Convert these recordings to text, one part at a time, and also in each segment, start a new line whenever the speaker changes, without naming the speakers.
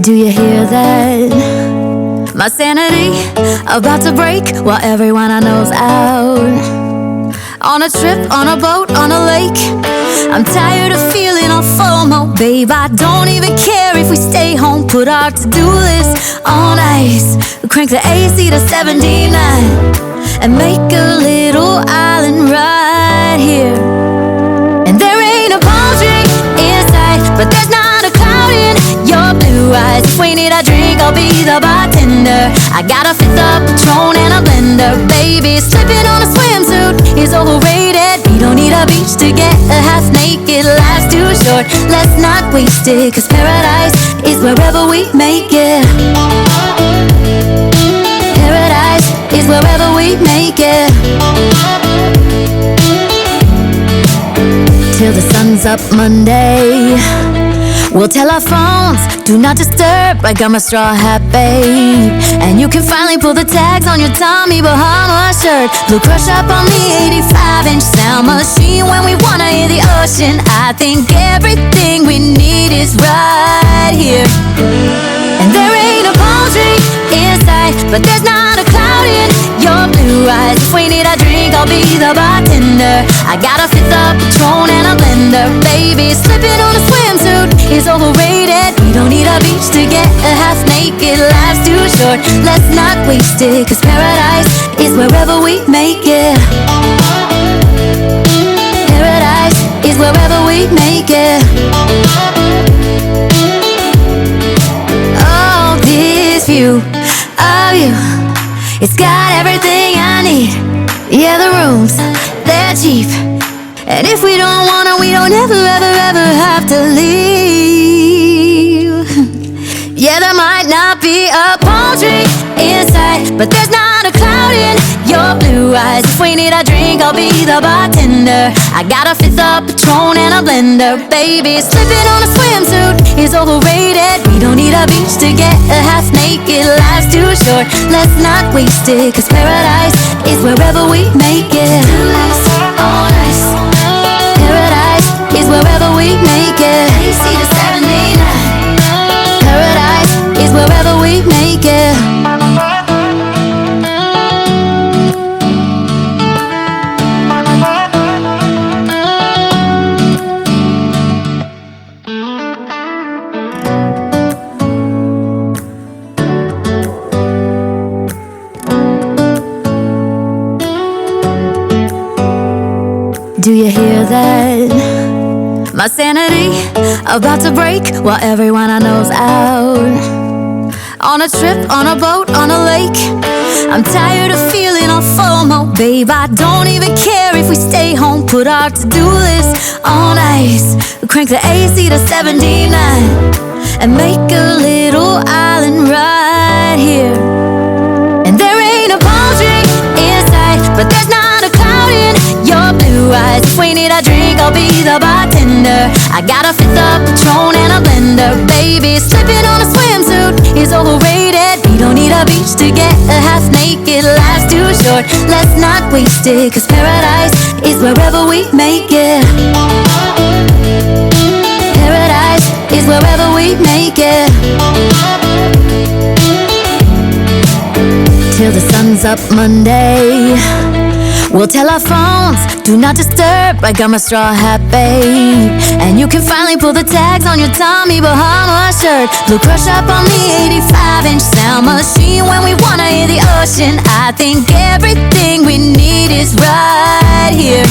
Do you hear that? My sanity about to break while everyone I know's out. On a trip, on a boat, on a lake. I'm tired of feeling all FOMO, babe. I don't even care if we stay home. Put our to-do list on ice. Crank the AC to 79 and make a little island right here. And there ain't a palm tree in sight, but there's not a cloud in your blue eyes. If we need a drink, I'll be the bartender. I got a fifth of Patron and a blender. Baby, slipping on a swimsuit is overrated. We don't need a beach to get a half naked. Life's too short, let's not waste it, 'cause paradise is wherever we make it. Paradise is wherever we make it. Till the sun's up Monday, we'll tell our phones, do not disturb. I got my straw hat, babe. And you can finally pull the tags on your Tommy Bahama shirt. Blue crush up on the 85-inch sound machine. When we wanna hear the ocean, I think everything we need is right here. And there ain't a palm tree in sight, but there's not a cloud in your blue eyes. If we need a drink, I'll be the bartender. I got a fifth of Patron and a blender. Baby, slipping on a swimsuit is overrated. We don't need a beach to get a half naked. Life's too short, let's not waste it, 'cause paradise is wherever we make it. Paradise is wherever we make it. Oh, this view of you, it's got everything I need. Yeah, the rooms, they're cheap, and if we don't wanna, we don't ever, ever, ever have to leave. Yeah, there might not be a palm tree in sight, but there's not a cloud in your blue eyes. If we need a drink, I'll be the bartender. I got a fifth of Patron and a blender. Baby, slipping on a swimsuit is overrated. We don't need a beach to get a half naked. Life's too short, let's not waste it, 'cause paradise is wherever we make it. On ice. Paradise is wherever we make it. AC to 79. Paradise is wherever we make it. Do you hear that? My sanity about to break while everyone I know's out. On a trip, on a boat, on a lake. I'm tired of feeling all FOMO, babe. I don't even care if we stay home. Put our to-do list on ice. Crank the AC to 79 and make a little island right here. And there ain't a palm tree in sight, but there's not a cloud in your blue eyes. If we need a drink, I'll be the bartender. I got a fifth of Patron and a blender. Baby, slipping on a swimsuit is overrated. We don't need a beach to get a half naked. Life's too short, let's not waste it, 'cause paradise is wherever we make it. Paradise is wherever we make it. Till the sun's up Monday, we'll tell our phones, do not disturb. I got my straw hat, babe. And you can finally pull the tags on your Tommy Bahama shirt. Blue crush up on the 85-inch sound machine. When we wanna hear the ocean, I think everything we need is right here.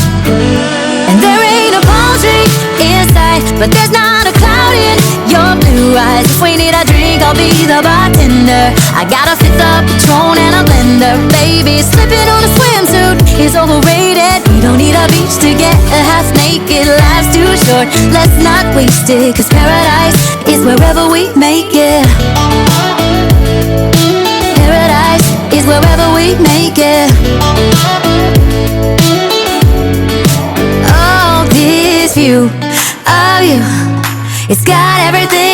And there ain't a palm tree in sight, but there's not a cloud in your blue eyes. If we need a drink, I'll be the bartender. I got a fifth of Patron and a blender. Baby, slipping on a swimsuit is overrated. We don't need a beach to get a half naked. Life's too short, let's not waste it, 'cause paradise is wherever we make it. Paradise is wherever we make it. Oh, this view of you, it's got everything